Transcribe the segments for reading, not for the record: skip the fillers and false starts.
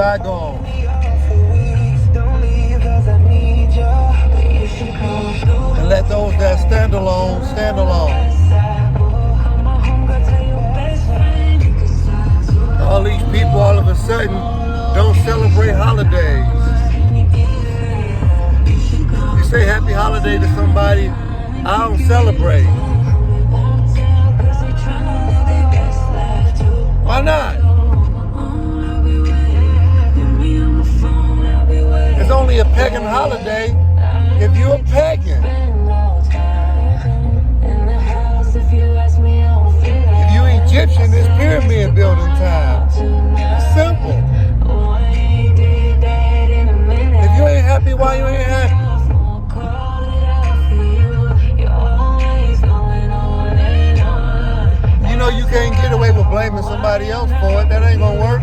bygones. And let those that stand alone, stand alone. All these people all of a sudden don't celebrate holidays. You say happy holiday to somebody, I don't celebrate. Why not? It's only a pagan holiday if you're a pagan. If you Egyptian, it's pyramid building time. It's simple. If you ain't happy, why you ain't happy? You know you can't get away with blaming somebody else for it. That ain't gonna work.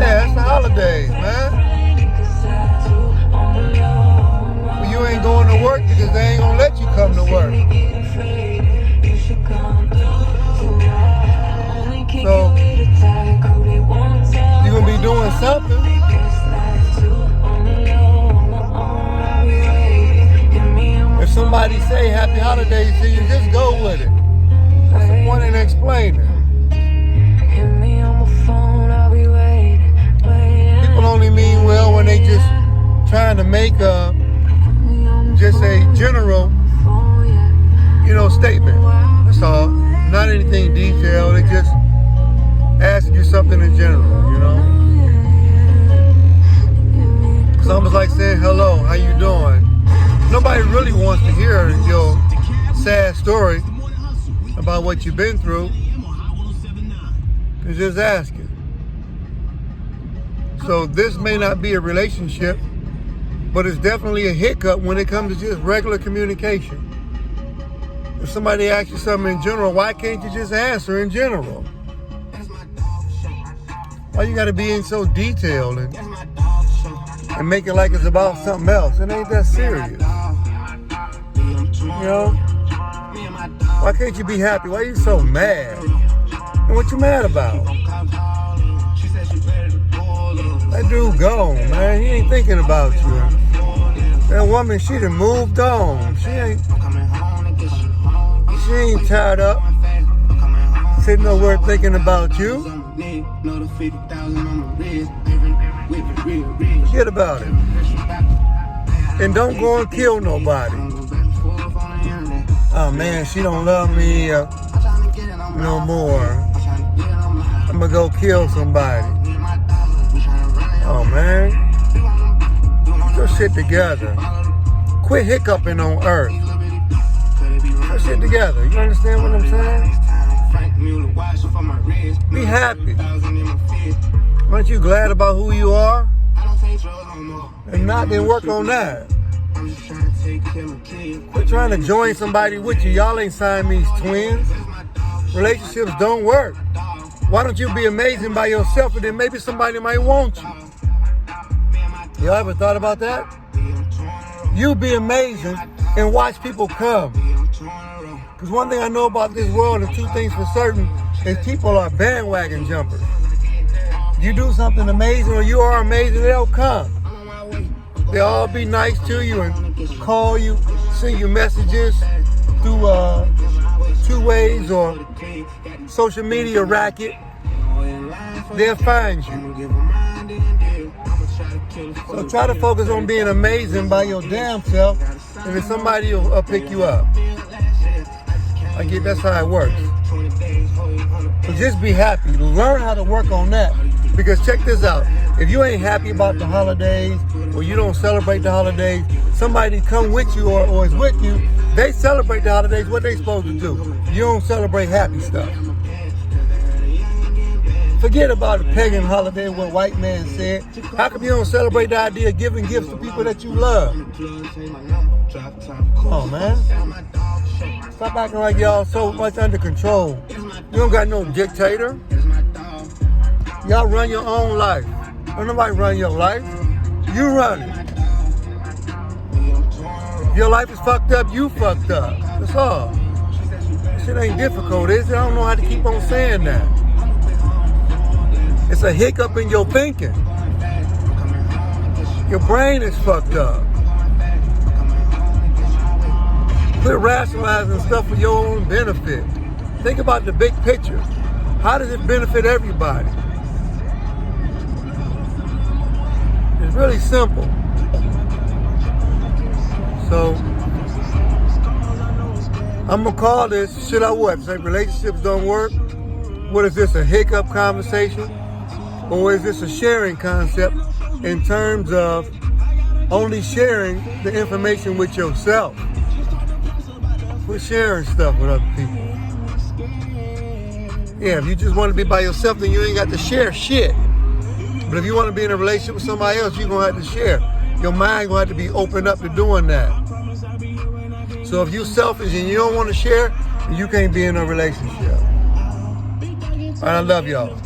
Yeah, it's the holidays, man. But you ain't going to work because they ain't gonna let you come to work. So you're gonna be doing something. If somebody say happy holidays to you, just go with it. What's the point in explaining? People only mean well when they just trying to make just a general, statement. That's all. Not anything detailed. They just ask you something in general, It's almost like saying hello, how you doing? Nobody really wants to hear your sad story about what you've been through. They're just asking. So this may not be a relationship, but it's definitely a hiccup when it comes to just regular communication. If somebody asks you something in general, why can't you just answer in general? Why you gotta be in so detailed and make it like it's about something else? It ain't that serious. Why can't you be happy? Why are you so mad? And what you mad about? That dude gone, man. He ain't thinking about you. That woman, she done moved on. She ain't tied up, sitting nowhere thinking about you. Forget about it. And don't go and kill nobody. Oh man, she don't love me no more. I'm gonna go kill somebody. Oh man, get your shit together. Quit hiccuping on earth. Get your shit together. You understand what I'm saying? Be happy. Aren't you glad about who you are? And not then work on that. Quit trying to join somebody with you. Y'all ain't Siamese twins. Relationships don't work. Why don't you be amazing by yourself and then maybe somebody might want you? Y'all ever thought about that? You be amazing and watch people come. Because one thing I know about this world, and two things for certain, is people are bandwagon jumpers. You do something amazing or you are amazing, they'll come. They'll all be nice to you and call you, send you messages through two ways or social media racket. They'll find you. So try to focus on being amazing by your damn self, and then somebody will pick you up. That's how it works. So just be happy. Learn how to work on that. Because check this out. If you ain't happy about the holidays or you don't celebrate the holidays, somebody come with you or is with you, they celebrate the holidays. What they supposed to do? You don't celebrate happy stuff. Forget about the pagan holiday, what white man said. How come you don't celebrate the idea of giving gifts to people that you love? Come on, man. Stop acting like y'all so much under control. You don't got no dictator. Y'all run your own life. Don't nobody run your life. You run it. If your life is fucked up, you fucked up. That's all. Shit ain't difficult, is it? I don't know how to keep on saying that. It's a hiccup in your thinking. Your brain is fucked up. Quit rationalizing stuff for your own benefit. Think about the big picture. How does it benefit everybody? It's really simple. So, I'm gonna call this, should I what? Say relationships don't work? What is this, a hiccup conversation? Or is this a sharing concept in terms of only sharing the information with yourself? Quit sharing stuff with other people. Yeah, if you just want to be by yourself, then you ain't got to share shit. But if you want to be in a relationship with somebody else, you're going to have to share. Your mind going to have to be opened up to doing that. So if you're selfish and you don't want to share, then you can't be in a relationship. All right, I love y'all.